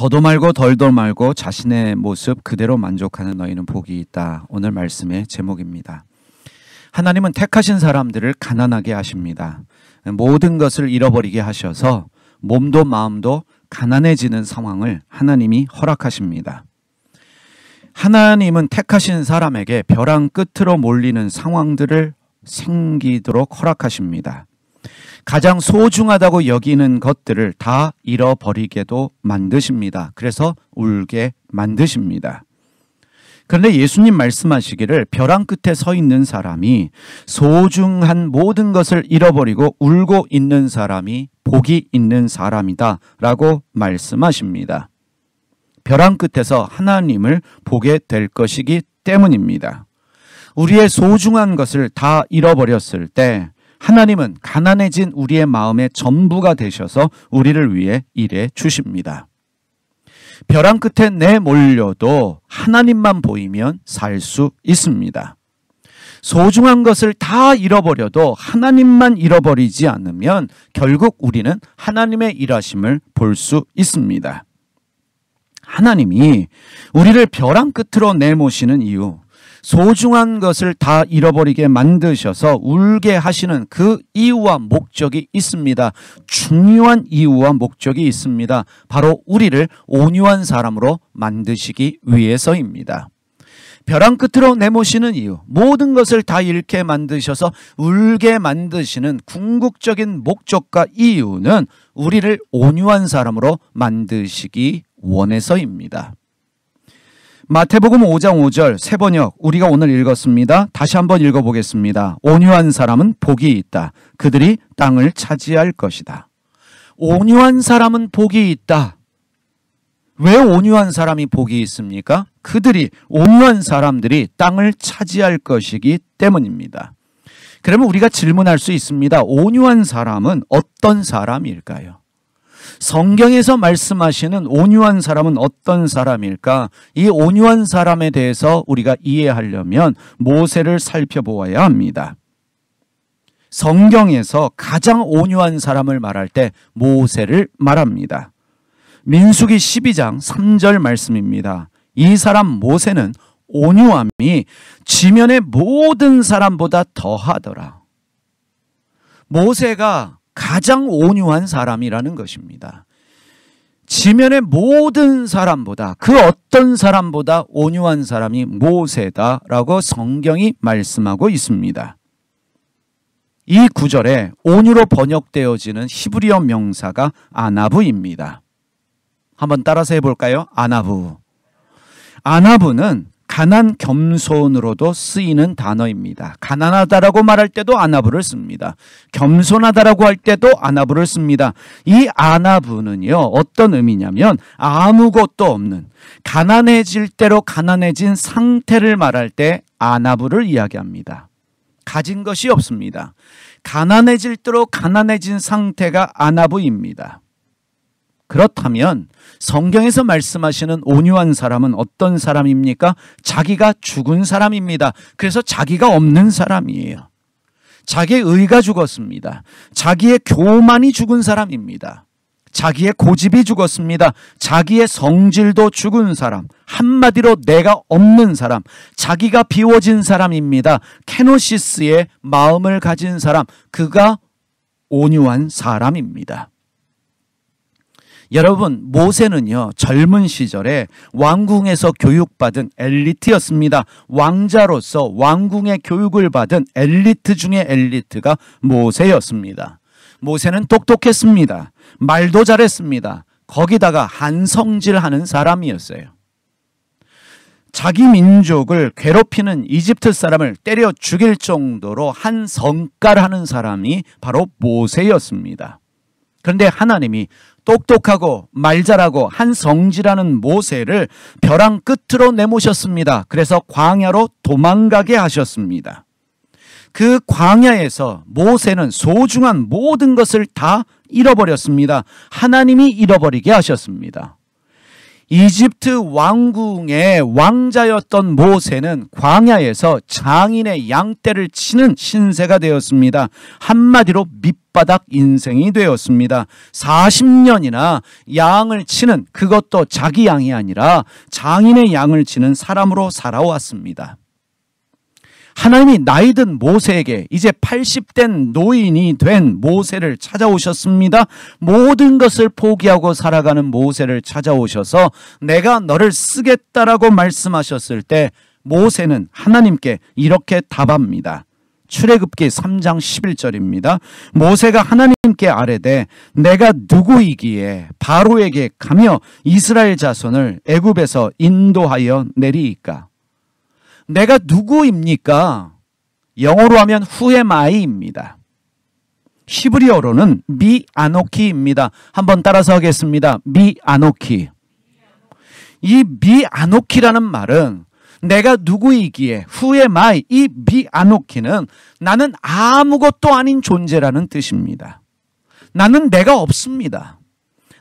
더도 말고 덜도 말고 자신의 모습 그대로 만족하는 너희는 복이 있다. 오늘 말씀의 제목입니다. 하나님은 택하신 사람들을 가난하게 하십니다. 모든 것을 잃어버리게 하셔서 몸도 마음도 가난해지는 상황을 하나님이 허락하십니다. 하나님은 택하신 사람에게 벼랑 끝으로 몰리는 상황들을 생기도록 허락하십니다. 가장 소중하다고 여기는 것들을 다 잃어버리게도 만드십니다. 그래서 울게 만드십니다. 그런데 예수님 말씀하시기를 벼랑 끝에 서 있는 사람이 소중한 모든 것을 잃어버리고 울고 있는 사람이 복이 있는 사람이다 라고 말씀하십니다. 벼랑 끝에서 하나님을 보게 될 것이기 때문입니다. 우리의 소중한 것을 다 잃어버렸을 때 하나님은 가난해진 우리의 마음의 전부가 되셔서 우리를 위해 일해 주십니다. 벼랑 끝에 내몰려도 하나님만 보이면 살 수 있습니다. 소중한 것을 다 잃어버려도 하나님만 잃어버리지 않으면 결국 우리는 하나님의 일하심을 볼 수 있습니다. 하나님이 우리를 벼랑 끝으로 내모시는 이유, 소중한 것을 다 잃어버리게 만드셔서 울게 하시는 그 이유와 목적이 있습니다. 중요한 이유와 목적이 있습니다. 바로 우리를 온유한 사람으로 만드시기 위해서입니다. 벼랑 끝으로 내모시는 이유, 모든 것을 다 잃게 만드셔서 울게 만드시는 궁극적인 목적과 이유는 우리를 온유한 사람으로 만드시기 원해서입니다. 마태복음 5장 5절 세번역 우리가 오늘 읽었습니다. 다시 한번 읽어보겠습니다. 온유한 사람은 복이 있다. 그들이 땅을 차지할 것이다. 온유한 사람은 복이 있다. 왜 온유한 사람이 복이 있습니까? 온유한 사람들이 땅을 차지할 것이기 때문입니다. 그러면 우리가 질문할 수 있습니다. 온유한 사람은 어떤 사람일까요? 성경에서 말씀하시는 온유한 사람은 어떤 사람일까? 이 온유한 사람에 대해서 우리가 이해하려면 모세를 살펴보아야 합니다. 성경에서 가장 온유한 사람을 말할 때 모세를 말합니다. 민수기 12장 3절 말씀입니다. 이 사람 모세는 온유함이 지면의 모든 사람보다 더하더라. 모세가 가장 온유한 사람이라는 것입니다. 지면의 모든 사람보다, 그 어떤 사람보다 온유한 사람이 모세다라고 성경이 말씀하고 있습니다. 이 구절에 온유로 번역되어지는 히브리어 명사가 아나브입니다. 한번 따라서 해볼까요? 아나브. 아나브는 가난 겸손으로도 쓰이는 단어입니다. 가난하다라고 말할 때도 아나브를 씁니다. 겸손하다라고 할 때도 아나브를 씁니다. 이 아나브는요, 어떤 의미냐면 아무것도 없는, 가난해질 대로 가난해진 상태를 말할 때 아나브를 이야기합니다. 가진 것이 없습니다. 가난해질 대로 가난해진 상태가 아나브입니다. 그렇다면 성경에서 말씀하시는 온유한 사람은 어떤 사람입니까? 자기가 죽은 사람입니다. 그래서 자기가 없는 사람이에요. 자기의 의가 죽었습니다. 자기의 교만이 죽은 사람입니다. 자기의 고집이 죽었습니다. 자기의 성질도 죽은 사람, 한마디로 내가 없는 사람, 자기가 비워진 사람입니다. 케노시스의 마음을 가진 사람, 그가 온유한 사람입니다. 여러분, 모세는요, 젊은 시절에 왕궁에서 교육받은 엘리트였습니다. 왕자로서 왕궁의 교육을 받은 엘리트 중의 엘리트가 모세였습니다. 모세는 똑똑했습니다. 말도 잘했습니다. 거기다가 한성질하는 사람이었어요. 자기 민족을 괴롭히는 이집트 사람을 때려 죽일 정도로 한성깔하는 사람이 바로 모세였습니다. 그런데 하나님이 똑똑하고 말 잘하고 한성질하는 모세를 벼랑 끝으로 내모셨습니다. 그래서 광야로 도망가게 하셨습니다. 그 광야에서 모세는 소중한 모든 것을 다 잃어버렸습니다. 하나님이 잃어버리게 하셨습니다. 이집트 왕궁의 왕자였던 모세는 광야에서 장인의 양떼를 치는 신세가 되었습니다. 한마디로 밑바닥 인생이 되었습니다. 40년이나 양을 치는, 그것도 자기 양이 아니라 장인의 양을 치는 사람으로 살아왔습니다. 하나님이 나이 든 모세에게, 이제 80된 노인이 된 모세를 찾아오셨습니다. 모든 것을 포기하고 살아가는 모세를 찾아오셔서 내가 너를 쓰겠다라고 말씀하셨을 때 모세는 하나님께 이렇게 답합니다. 출애굽기 3장 11절입니다. 모세가 하나님께 아뢰되 내가 누구이기에 바로에게 가며 이스라엘 자손을 애굽에서 인도하여 내리이까? 내가 누구입니까? 영어로 하면 Who am I입니다. 히브리어로는 미 아노키입니다. 한번 따라서 하겠습니다. 미 아노키. 이 미 아노키라는 말은 내가 누구이기에 Who am I? 이 미 아노키는 나는 아무것도 아닌 존재라는 뜻입니다. 나는 내가 없습니다.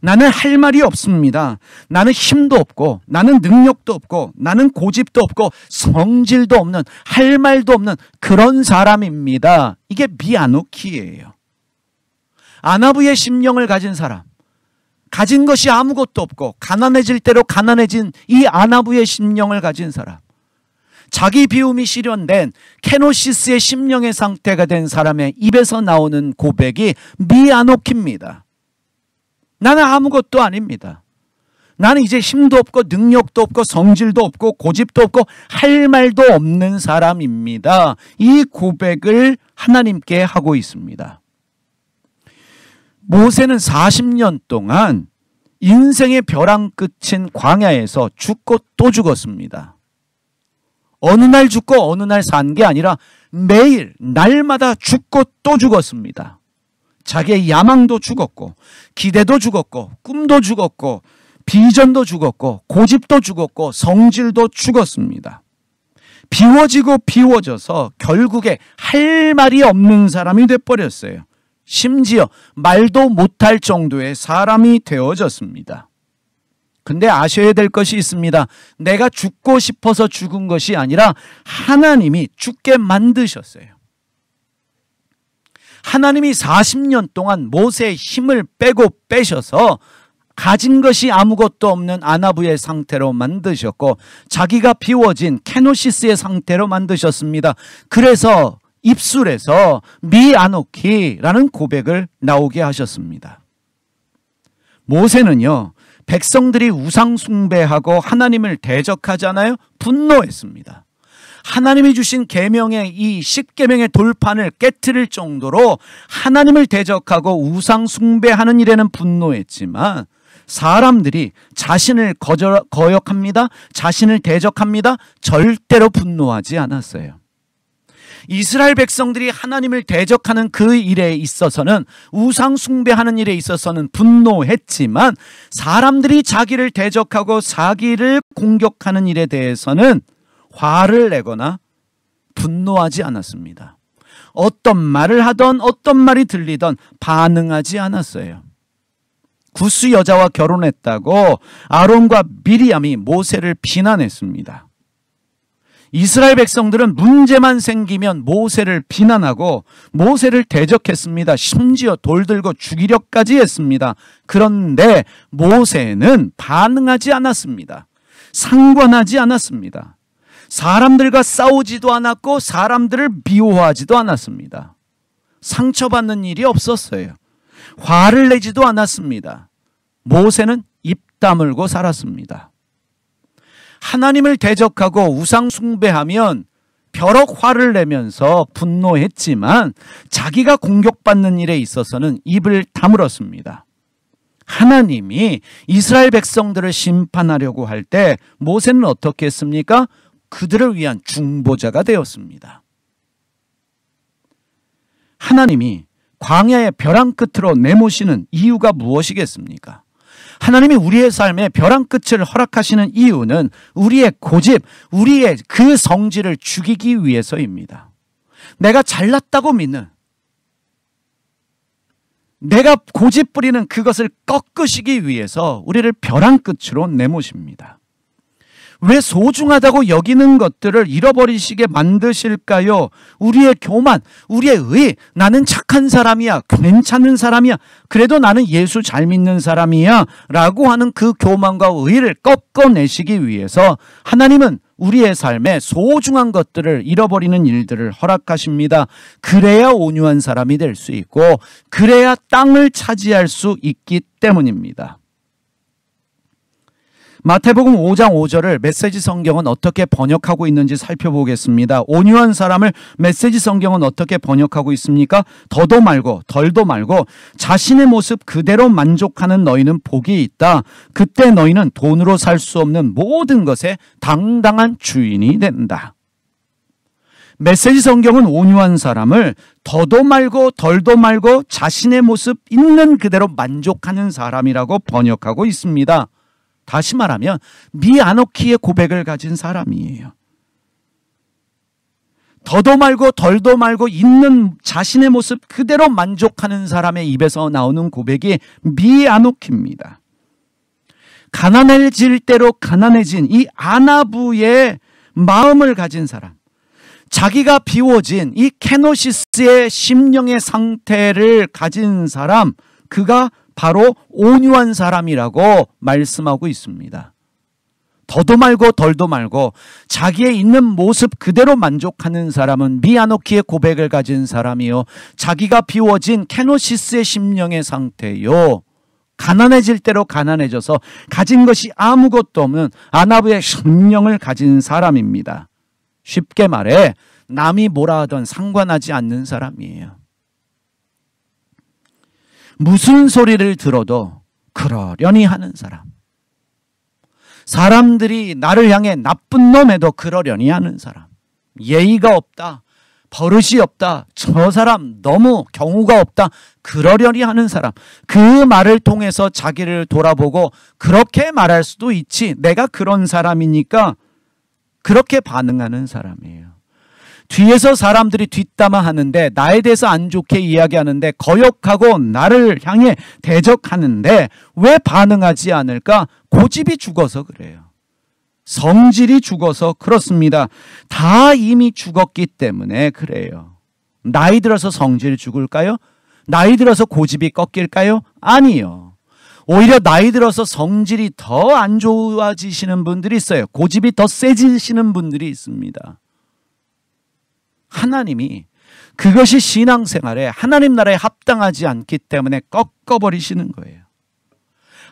나는 할 말이 없습니다. 나는 힘도 없고 나는 능력도 없고 나는 고집도 없고 성질도 없는, 할 말도 없는 그런 사람입니다. 이게 미아노키예요. 아나부의 심령을 가진 사람, 가진 것이 아무것도 없고 가난해질 대로 가난해진 이 아나부의 심령을 가진 사람, 자기 비움이 실현된 케노시스의 심령의 상태가 된 사람의 입에서 나오는 고백이 미아노키입니다. 나는 아무것도 아닙니다. 나는 이제 힘도 없고 능력도 없고 성질도 없고 고집도 없고 할 말도 없는 사람입니다. 이 고백을 하나님께 하고 있습니다. 모세는 40년 동안 인생의 벼랑 끝인 광야에서 죽고 또 죽었습니다. 어느 날 죽고 어느 날 산 게 아니라 매일 날마다 죽고 또 죽었습니다. 자기의 야망도 죽었고 기대도 죽었고 꿈도 죽었고 비전도 죽었고 고집도 죽었고 성질도 죽었습니다. 비워지고 비워져서 결국에 할 말이 없는 사람이 돼버렸어요. 심지어 말도 못할 정도의 사람이 되어졌습니다. 근데 아셔야 될 것이 있습니다. 내가 죽고 싶어서 죽은 것이 아니라 하나님이 죽게 만드셨어요. 하나님이 40년 동안 모세의 힘을 빼고 빼셔서 가진 것이 아무것도 없는 아나부의 상태로 만드셨고 자기가 비워진 케노시스의 상태로 만드셨습니다. 그래서 입술에서 미아노키라는 고백을 나오게 하셨습니다. 모세는요, 백성들이 우상 숭배하고 하나님을 대적하잖아요. 분노했습니다. 하나님이 주신 계명의 이 10계명의 돌판을 깨트릴 정도로 하나님을 대적하고 우상 숭배하는 일에는 분노했지만 사람들이 자신을 거역합니다. 자신을 대적합니다. 절대로 분노하지 않았어요. 이스라엘 백성들이 하나님을 대적하는 그 일에 있어서는, 우상 숭배하는 일에 있어서는 분노했지만 사람들이 자기를 대적하고 자기를 공격하는 일에 대해서는 화를 내거나 분노하지 않았습니다. 어떤 말을 하던 어떤 말이 들리던 반응하지 않았어요. 구스 여자와 결혼했다고 아론과 미리암이 모세를 비난했습니다. 이스라엘 백성들은 문제만 생기면 모세를 비난하고 모세를 대적했습니다. 심지어 돌 들고 죽이려까지 했습니다. 그런데 모세는 반응하지 않았습니다. 상관하지 않았습니다. 사람들과 싸우지도 않았고 사람들을 미워하지도 않았습니다. 상처받는 일이 없었어요. 화를 내지도 않았습니다. 모세는 입 다물고 살았습니다. 하나님을 대적하고 우상 숭배하면 벼럭 화를 내면서 분노했지만 자기가 공격받는 일에 있어서는 입을 다물었습니다. 하나님이 이스라엘 백성들을 심판하려고 할 때 모세는 어떻게 했습니까? 그들을 위한 중보자가 되었습니다. 하나님이 광야의 벼랑 끝으로 내모시는 이유가 무엇이겠습니까? 하나님이 우리의 삶에 벼랑 끝을 허락하시는 이유는 우리의 고집, 우리의 그 성질을 죽이기 위해서입니다. 내가 잘났다고 믿는, 내가 고집부리는 그것을 꺾으시기 위해서 우리를 벼랑 끝으로 내모십니다. 왜 소중하다고 여기는 것들을 잃어버리시게 만드실까요? 우리의 교만, 우리의 의, 나는 착한 사람이야, 괜찮은 사람이야, 그래도 나는 예수 잘 믿는 사람이야 라고 하는 그 교만과 의를 꺾어내시기 위해서 하나님은 우리의 삶에 소중한 것들을 잃어버리는 일들을 허락하십니다. 그래야 온유한 사람이 될 수 있고 그래야 땅을 차지할 수 있기 때문입니다. 마태복음 5장 5절을 메시지 성경은 어떻게 번역하고 있는지 살펴보겠습니다. 온유한 사람을 메시지 성경은 어떻게 번역하고 있습니까? 더도 말고 덜도 말고 자신의 모습 그대로 만족하는 너희는 복이 있다. 그때 너희는 돈으로 살 수 없는 모든 것에 당당한 주인이 된다. 메시지 성경은 온유한 사람을 더도 말고 덜도 말고 자신의 모습 있는 그대로 만족하는 사람이라고 번역하고 있습니다. 다시 말하면 미아노키의 고백을 가진 사람이에요. 더도 말고 덜도 말고 있는 자신의 모습 그대로 만족하는 사람의 입에서 나오는 고백이 미아노키입니다. 가난해질 대로 가난해진 이 아나부의 마음을 가진 사람, 자기가 비워진 이 케노시스의 심령의 상태를 가진 사람, 그가 바로 온유한 사람이라고 말씀하고 있습니다. 더도 말고 덜도 말고 자기의 있는 모습 그대로 만족하는 사람은 미아노키의 고백을 가진 사람이요, 자기가 비워진 케노시스의 심령의 상태요, 가난해질 대로 가난해져서 가진 것이 아무것도 없는 아나부의 심령을 가진 사람입니다. 쉽게 말해 남이 뭐라 하던 상관하지 않는 사람이에요. 무슨 소리를 들어도 그러려니 하는 사람. 사람들이 나를 향해 나쁜 놈에도 그러려니 하는 사람. 예의가 없다, 버릇이 없다, 저 사람 너무 경우가 없다, 그러려니 하는 사람. 그 말을 통해서 자기를 돌아보고 그렇게 말할 수도 있지, 내가 그런 사람이니까 그렇게 반응하는 사람이에요. 뒤에서 사람들이 뒷담화하는데, 나에 대해서 안 좋게 이야기하는데, 거역하고 나를 향해 대적하는데 왜 반응하지 않을까? 고집이 죽어서 그래요. 성질이 죽어서 그렇습니다. 다 이미 죽었기 때문에 그래요. 나이 들어서 성질이 죽을까요? 나이 들어서 고집이 꺾일까요? 아니요. 오히려 나이 들어서 성질이 더 안 좋아지시는 분들이 있어요. 고집이 더 세지시는 분들이 있습니다. 하나님이 그것이 신앙생활에 하나님 나라에 합당하지 않기 때문에 꺾어버리시는 거예요.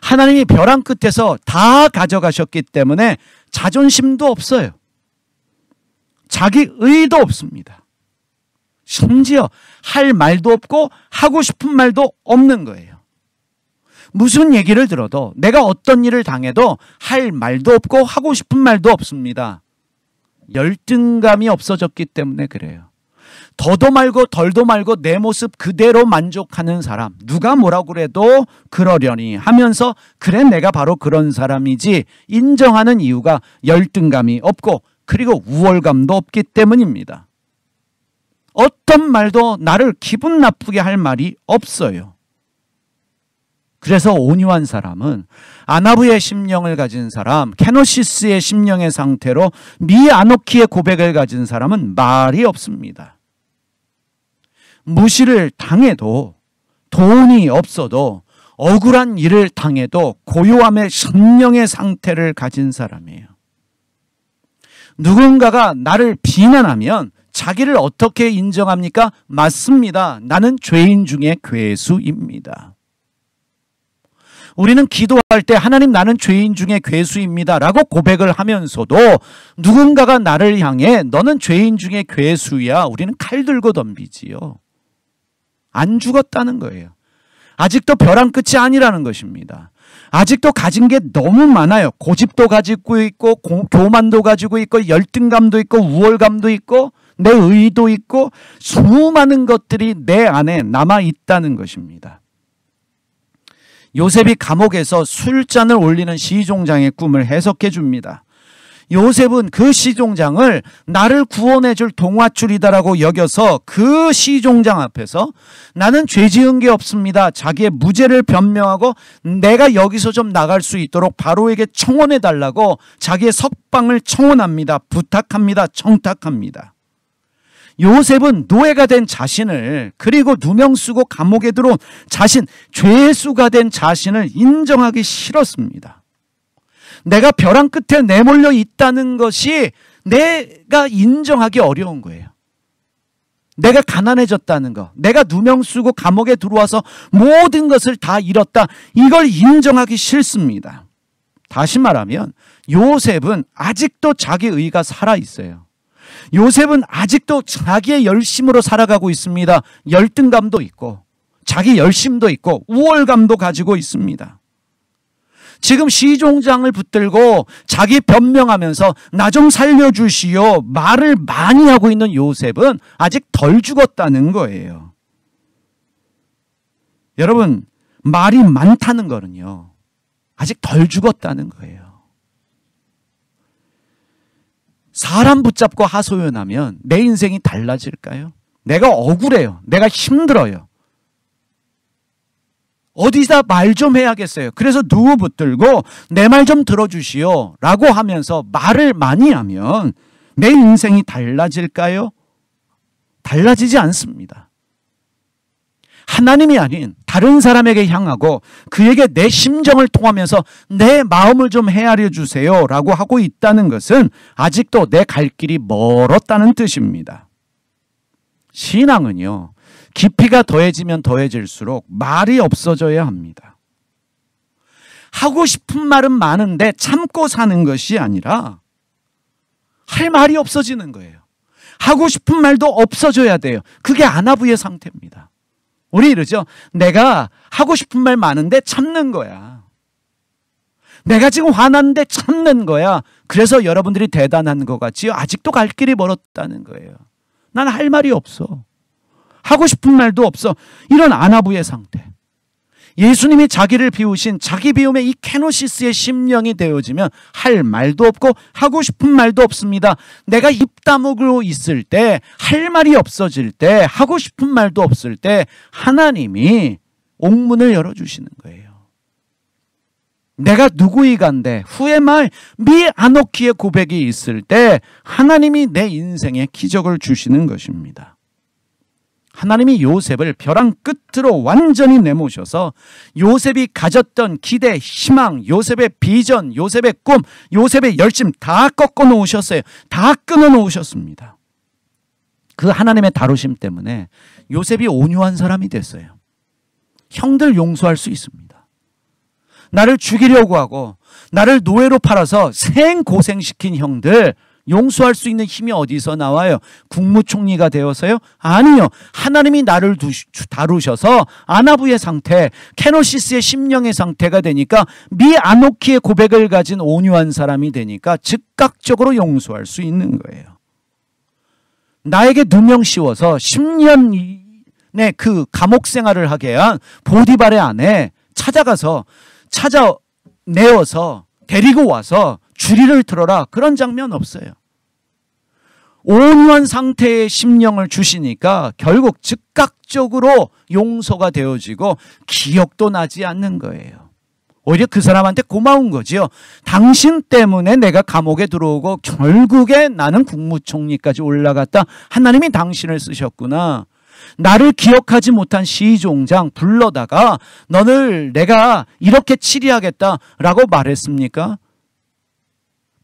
하나님이 벼랑 끝에서 다 가져가셨기 때문에 자존심도 없어요. 자기 의도 없습니다. 심지어 할 말도 없고 하고 싶은 말도 없는 거예요. 무슨 얘기를 들어도, 내가 어떤 일을 당해도 할 말도 없고 하고 싶은 말도 없습니다. 열등감이 없어졌기 때문에 그래요. 더도 말고 덜도 말고 내 모습 그대로 만족하는 사람, 누가 뭐라고 그래도 그러려니 하면서 그래 내가 바로 그런 사람이지 인정하는 이유가 열등감이 없고 그리고 우월감도 없기 때문입니다. 어떤 말도 나를 기분 나쁘게 할 말이 없어요. 그래서 온유한 사람은 아나부의 심령을 가진 사람, 케노시스의 심령의 상태로 미아노키의 고백을 가진 사람은 말이 없습니다. 무시를 당해도, 돈이 없어도, 억울한 일을 당해도 고요함의 심령의 상태를 가진 사람이에요. 누군가가 나를 비난하면 자기를 어떻게 인정합니까? 맞습니다. 나는 죄인 중에 괴수입니다. 우리는 기도할 때 하나님 나는 죄인 중에 괴수입니다 라고 고백을 하면서도 누군가가 나를 향해 너는 죄인 중에 괴수야, 우리는 칼 들고 덤비지요. 안 죽었다는 거예요. 아직도 벼랑 끝이 아니라는 것입니다. 아직도 가진 게 너무 많아요. 고집도 가지고 있고 교만도 가지고 있고 열등감도 있고 우월감도 있고 내 의도 있고 수많은 것들이 내 안에 남아 있다는 것입니다. 요셉이 감옥에서 술잔을 올리는 시종장의 꿈을 해석해 줍니다. 요셉은 그 시종장을 나를 구원해 줄 동화줄이다라고 여겨서 그 시종장 앞에서 나는 죄 지은 게 없습니다. 자기의 무죄를 변명하고 내가 여기서 좀 나갈 수 있도록 바로에게 청원해 달라고 자기의 석방을 청원합니다. 부탁합니다. 청탁합니다. 요셉은 노예가 된 자신을, 그리고 누명 쓰고 감옥에 들어온 자신, 죄수가 된 자신을 인정하기 싫었습니다. 내가 벼랑 끝에 내몰려 있다는 것이 내가 인정하기 어려운 거예요. 내가 가난해졌다는 거, 내가 누명 쓰고 감옥에 들어와서 모든 것을 다 잃었다, 이걸 인정하기 싫습니다. 다시 말하면 요셉은 아직도 자기 의가 살아있어요. 요셉은 아직도 자기의 열심으로 살아가고 있습니다. 열등감도 있고 자기 열심도 있고 우월감도 가지고 있습니다. 지금 시종장을 붙들고 자기 변명하면서 나 좀 살려주시오 말을 많이 하고 있는 요셉은 아직 덜 죽었다는 거예요. 여러분, 말이 많다는 거는요, 아직 덜 죽었다는 거예요. 사람 붙잡고 하소연하면 내 인생이 달라질까요? 내가 억울해요. 내가 힘들어요. 어디다 말 좀 해야겠어요. 그래서 누구 붙들고 내 말 좀 들어주시오 라고 하면서 말을 많이 하면 내 인생이 달라질까요? 달라지지 않습니다. 하나님이 아닌 다른 사람에게 향하고 그에게 내 심정을 통하면서 내 마음을 좀 헤아려 주세요 라고 하고 있다는 것은 아직도 내 갈 길이 멀었다는 뜻입니다. 신앙은요, 깊이가 더해지면 더해질수록 말이 없어져야 합니다. 하고 싶은 말은 많은데 참고 사는 것이 아니라 할 말이 없어지는 거예요. 하고 싶은 말도 없어져야 돼요. 그게 아나부의 상태입니다. 우리 이러죠. 내가 하고 싶은 말 많은데 참는 거야. 내가 지금 화났는데 참는 거야. 그래서 여러분들이 대단한 것 같지요? 아직도 갈 길이 멀었다는 거예요. 난 할 말이 없어. 하고 싶은 말도 없어. 이런 아나부의 상태. 예수님이 자기를 비우신 자기 비움의 이 케노시스의 심령이 되어지면 할 말도 없고 하고 싶은 말도 없습니다. 내가 입 다물고 있을 때, 할 말이 없어질 때, 하고 싶은 말도 없을 때 하나님이 옥문을 열어주시는 거예요. 내가 누구이간데 후에말 미 아노키의 고백이 있을 때 하나님이 내 인생에 기적을 주시는 것입니다. 하나님이 요셉을 벼랑 끝으로 완전히 내모셔서 요셉이 가졌던 기대, 희망, 요셉의 비전, 요셉의 꿈, 요셉의 열심 다 꺾어 놓으셨어요. 다 끊어 놓으셨습니다. 그 하나님의 다루심 때문에 요셉이 온유한 사람이 됐어요. 형들 용서할 수 있습니다. 나를 죽이려고 하고 나를 노예로 팔아서 생고생시킨 형들 용서할 수 있는 힘이 어디서 나와요? 국무총리가 되어서요? 아니요. 하나님이 나를 다루셔서 아나부의 상태, 케노시스의 심령의 상태가 되니까 미 아노키의 고백을 가진 온유한 사람이 되니까 즉각적으로 용서할 수 있는 거예요. 나에게 누명 씌워서 10년의 그 감옥 생활을 하게 한 보디발의 아내 찾아내어서 데리고 와서 주리를 틀어라, 그런 장면 없어요. 온유한 상태의 심령을 주시니까 결국 즉각적으로 용서가 되어지고 기억도 나지 않는 거예요. 오히려 그 사람한테 고마운 거지요. 당신 때문에 내가 감옥에 들어오고 결국에 나는 국무총리까지 올라갔다. 하나님이 당신을 쓰셨구나. 나를 기억하지 못한 시종장 불러다가 너를 내가 이렇게 치리하겠다라고 말했습니까?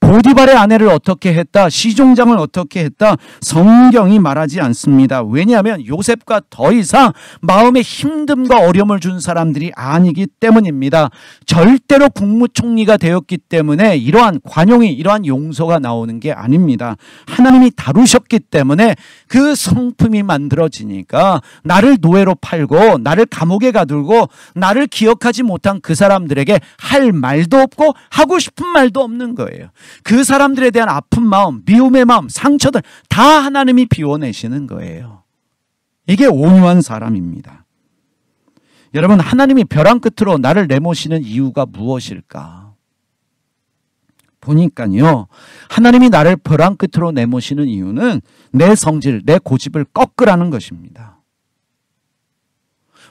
보디발의 아내를 어떻게 했다? 시종장을 어떻게 했다? 성경이 말하지 않습니다. 왜냐하면 요셉과 더 이상 마음에 힘듦과 어려움을 준 사람들이 아니기 때문입니다. 절대로 국무총리가 되었기 때문에 이러한 관용이, 이러한 용서가 나오는 게 아닙니다. 하나님이 다루셨기 때문에 그 성품이 만들어지니까 나를 노예로 팔고 나를 감옥에 가두고 나를 기억하지 못한 그 사람들에게 할 말도 없고 하고 싶은 말도 없는 거예요. 그 사람들에 대한 아픈 마음, 미움의 마음, 상처들 다 하나님이 비워내시는 거예요. 이게 온유한 사람입니다. 여러분, 하나님이 벼랑 끝으로 나를 내모시는 이유가 무엇일까? 보니까요, 하나님이 나를 벼랑 끝으로 내모시는 이유는 내 성질, 내 고집을 꺾으라는 것입니다.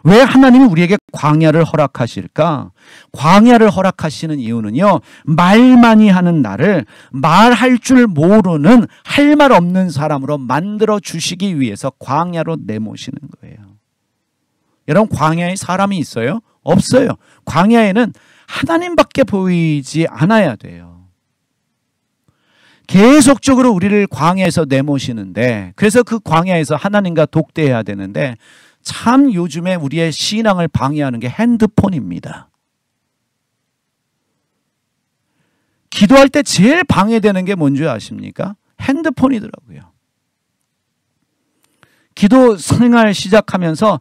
왜 하나님이 우리에게 광야를 허락하실까? 광야를 허락하시는 이유는요, 말 많이 하는 나를 말할 줄 모르는, 할 말 없는 사람으로 만들어 주시기 위해서 광야로 내모시는 거예요. 여러분, 광야에 사람이 있어요? 없어요. 광야에는 하나님밖에 보이지 않아야 돼요. 계속적으로 우리를 광야에서 내모시는데, 그래서 그 광야에서 하나님과 독대해야 되는데, 참 요즘에 우리의 신앙을 방해하는 게 핸드폰입니다. 기도할 때 제일 방해되는 게 뭔지 아십니까? 핸드폰이더라고요. 기도 생활 시작하면서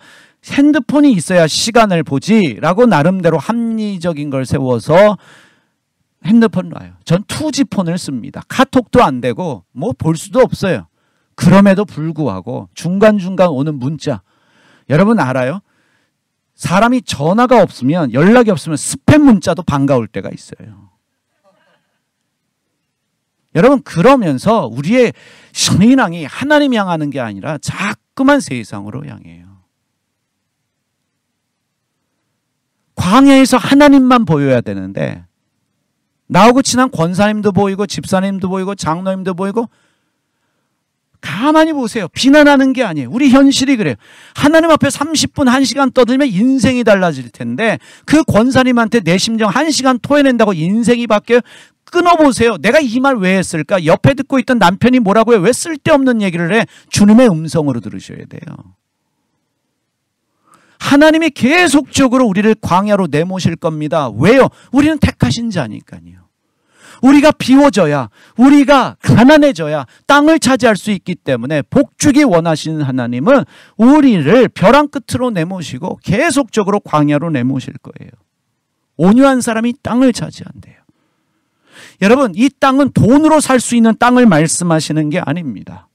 핸드폰이 있어야 시간을 보지 라고 나름대로 합리적인 걸 세워서 핸드폰 놔요. 전 2G폰을 씁니다. 카톡도 안 되고 뭐 볼 수도 없어요. 그럼에도 불구하고 중간중간 오는 문자, 여러분 알아요? 사람이 전화가 없으면, 연락이 없으면 스팸 문자도 반가울 때가 있어요. 여러분, 그러면서 우리의 신앙이 하나님 향하는 게 아니라 자꾸만 세상으로 향해요. 광야에서 하나님만 보여야 되는데, 나하고 친한 권사님도 보이고 집사님도 보이고 장로님도 보이고, 가만히 보세요. 비난하는 게 아니에요. 우리 현실이 그래요. 하나님 앞에 30분 1시간 떠들면 인생이 달라질 텐데, 그 권사님한테 내 심정 1시간 토해낸다고 인생이 바뀌어요? 끊어보세요. 내가 이 말 왜 했을까? 옆에 듣고 있던 남편이 뭐라고 해요? 왜 쓸데없는 얘기를 해? 주님의 음성으로 들으셔야 돼요. 하나님이 계속적으로 우리를 광야로 내모실 겁니다. 왜요? 우리는 택하신 자니까요. 우리가 비워져야, 우리가 가난해져야 땅을 차지할 수 있기 때문에 복주기 원하시는 하나님은 우리를 벼랑 끝으로 내모시고 계속적으로 광야로 내모실 거예요. 온유한 사람이 땅을 차지한대요. 여러분, 이 땅은 돈으로 살 수 있는 땅을 말씀하시는 게 아닙니다.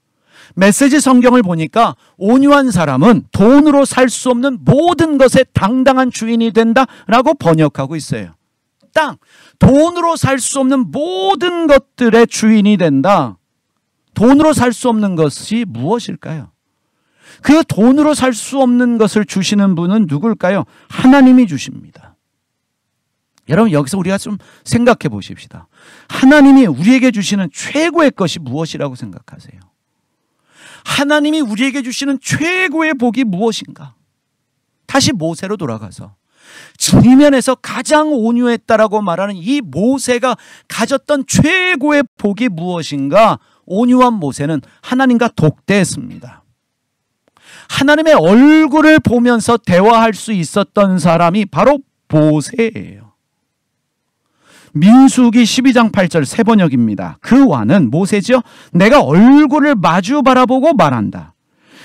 메시지 성경을 보니까 온유한 사람은 돈으로 살 수 없는 모든 것의 당당한 주인이 된다라고 번역하고 있어요. 땅, 돈으로 살 수 없는 모든 것들의 주인이 된다. 돈으로 살 수 없는 것이 무엇일까요? 그 돈으로 살 수 없는 것을 주시는 분은 누굴까요? 하나님이 주십니다. 여러분, 여기서 우리가 좀 생각해 보십시다. 하나님이 우리에게 주시는 최고의 것이 무엇이라고 생각하세요? 하나님이 우리에게 주시는 최고의 복이 무엇인가? 다시 모세로 돌아가서 지면에서 가장 온유했다라고 말하는 이 모세가 가졌던 최고의 복이 무엇인가? 온유한 모세는 하나님과 독대했습니다. 하나님의 얼굴을 보면서 대화할 수 있었던 사람이 바로 모세예요. 민수기 12장 8절 세번역입니다. 그 와는 모세죠. 내가 얼굴을 마주 바라보고 말한다.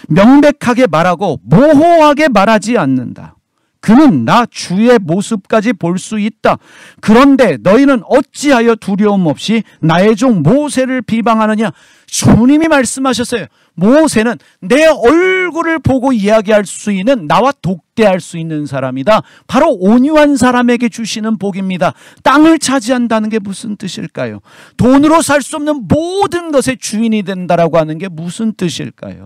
명백하게 말하고 모호하게 말하지 않는다. 그는 나 주의 모습까지 볼 수 있다. 그런데 너희는 어찌하여 두려움 없이 나의 종 모세를 비방하느냐? 주님이 말씀하셨어요. 모세는 내 얼굴을 보고 이야기할 수 있는, 나와 독대할 수 있는 사람이다. 바로 온유한 사람에게 주시는 복입니다. 땅을 차지한다는 게 무슨 뜻일까요? 돈으로 살 수 없는 모든 것의 주인이 된다라고 하는 게 무슨 뜻일까요?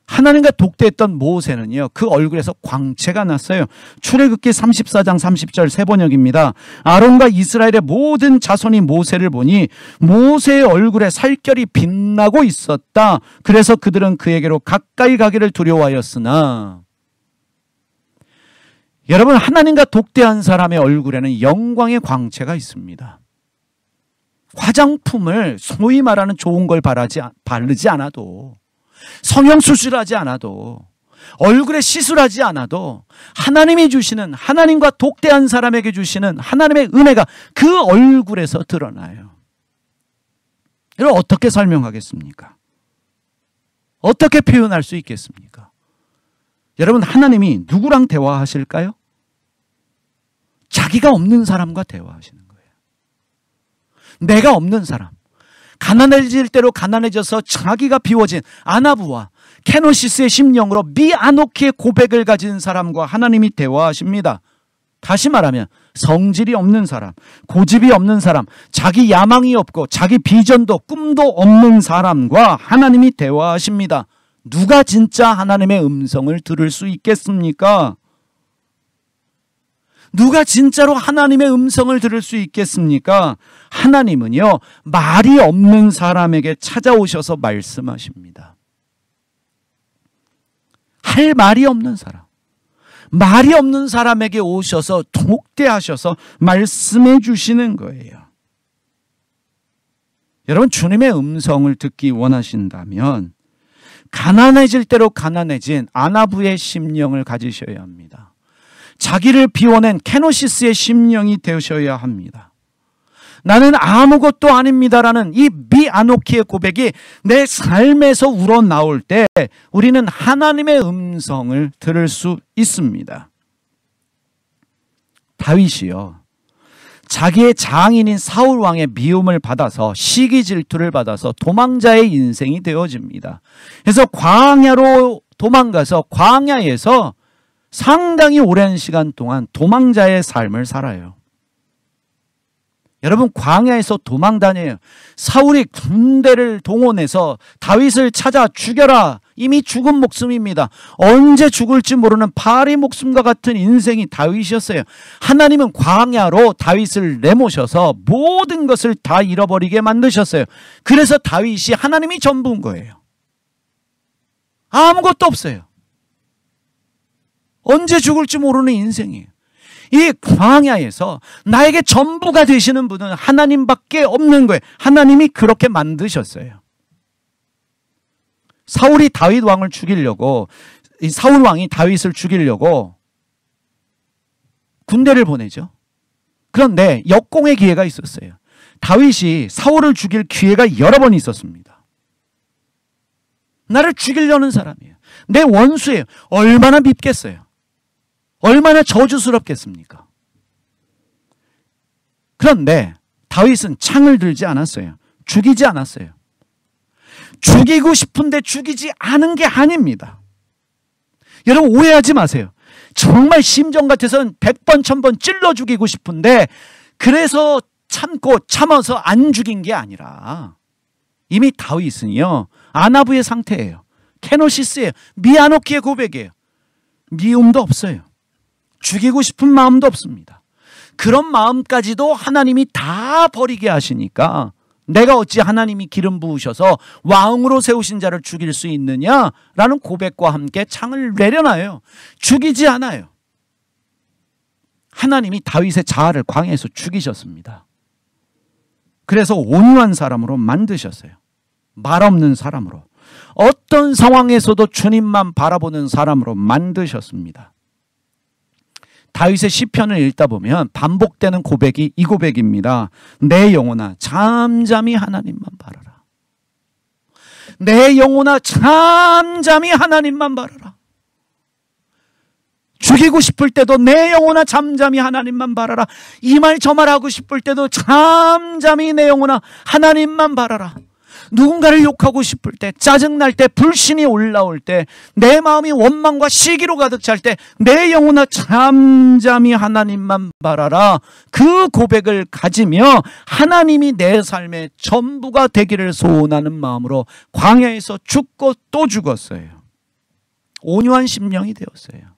하나님과 독대했던 모세는요, 그 얼굴에서 광채가 났어요. 출애굽기 34장 30절 세번역입니다. 아론과 이스라엘의 모든 자손이 모세를 보니 모세의 얼굴에 살결이 빛나고 있었다. 그래서 그들은 그에게로 가까이 가기를 두려워하였으나, 여러분, 하나님과 독대한 사람의 얼굴에는 영광의 광채가 있습니다. 화장품을 소위 말하는 좋은 걸 바르지 않아도, 성형수술하지 않아도, 얼굴에 시술하지 않아도 하나님이 주시는, 하나님과 독대한 사람에게 주시는 하나님의 은혜가 그 얼굴에서 드러나요. 이걸 어떻게 설명하겠습니까? 어떻게 표현할 수 있겠습니까? 여러분, 하나님이 누구랑 대화하실까요? 자기가 없는 사람과 대화하시는 거예요. 내가 없는 사람, 가난해질 대로 가난해져서 자기가 비워진 아나부와 케노시스의 심령으로 미아노키의 고백을 가진 사람과 하나님이 대화하십니다. 다시 말하면 성질이 없는 사람, 고집이 없는 사람, 자기 야망이 없고 자기 비전도 꿈도 없는 사람과 하나님이 대화하십니다. 누가 진짜 하나님의 음성을 들을 수 있겠습니까? 누가 진짜로 하나님의 음성을 들을 수 있겠습니까? 하나님은요, 말이 없는 사람에게 찾아오셔서 말씀하십니다. 할 말이 없는 사람, 말이 없는 사람에게 오셔서 독대하셔서 말씀해 주시는 거예요. 여러분, 주님의 음성을 듣기 원하신다면 가난해질 대로 가난해진 아나부의 심령을 가지셔야 합니다. 자기를 비워낸 케노시스의 심령이 되셔야 합니다. 나는 아무것도 아닙니다라는 이 미아노키의 고백이 내 삶에서 우러나올 때 우리는 하나님의 음성을 들을 수 있습니다. 다윗이요, 자기의 장인인 사울 왕의 미움을 받아서 시기 질투를 받아서 도망자의 인생이 되어집니다. 그래서 광야로 도망가서 광야에서 상당히 오랜 시간 동안 도망자의 삶을 살아요. 여러분, 광야에서 도망 다녀요. 사울이 군대를 동원해서 다윗을 찾아 죽여라. 이미 죽은 목숨입니다. 언제 죽을지 모르는 파리 목숨과 같은 인생이 다윗이었어요. 하나님은 광야로 다윗을 내모셔서 모든 것을 다 잃어버리게 만드셨어요. 그래서 다윗이 하나님이 전부인 거예요. 아무것도 없어요. 언제 죽을지 모르는 인생이에요. 이 광야에서 나에게 전부가 되시는 분은 하나님밖에 없는 거예요. 하나님이 그렇게 만드셨어요. 사울이 다윗 왕을 죽이려고, 이 사울 왕이 다윗을 죽이려고 군대를 보내죠. 그런데 역공의 기회가 있었어요. 다윗이 사울을 죽일 기회가 여러 번 있었습니다. 나를 죽이려는 사람이에요. 내 원수예요. 얼마나 밉겠어요. 얼마나 저주스럽겠습니까? 그런데 다윗은 창을 들지 않았어요. 죽이지 않았어요. 죽이고 싶은데 죽이지 않은 게 아닙니다. 여러분, 오해하지 마세요. 정말 심정 같아서는 100번 1000번 찔러 죽이고 싶은데 그래서 참고 참아서 안 죽인 게 아니라 이미 다윗은요, 아나부의 상태예요. 케노시스예요. 미아노키의 고백이에요. 미움도 없어요. 죽이고 싶은 마음도 없습니다. 그런 마음까지도 하나님이 다 버리게 하시니까 내가 어찌 하나님이 기름 부으셔서 왕으로 세우신 자를 죽일 수 있느냐라는 고백과 함께 창을 내려놔요. 죽이지 않아요. 하나님이 다윗의 자아를 광야에서 죽이셨습니다. 그래서 온유한 사람으로 만드셨어요. 말 없는 사람으로, 어떤 상황에서도 주님만 바라보는 사람으로 만드셨습니다. 다윗의 시편을 읽다 보면 반복되는 고백이 이 고백입니다. 내 영혼아 잠잠히 하나님만 바라라. 내 영혼아 잠잠히 하나님만 바라라. 죽이고 싶을 때도 내 영혼아 잠잠히 하나님만 바라라. 이 말 저 말 하고 싶을 때도 잠잠히 내 영혼아 하나님만 바라라. 누군가를 욕하고 싶을 때, 짜증날 때, 불신이 올라올 때, 내 마음이 원망과 시기로 가득 찰 때 내 영혼아 잠잠히 하나님만 바라라. 그 고백을 가지며 하나님이 내 삶의 전부가 되기를 소원하는 마음으로 광야에서 죽고 또 죽었어요. 온유한 심령이 되었어요.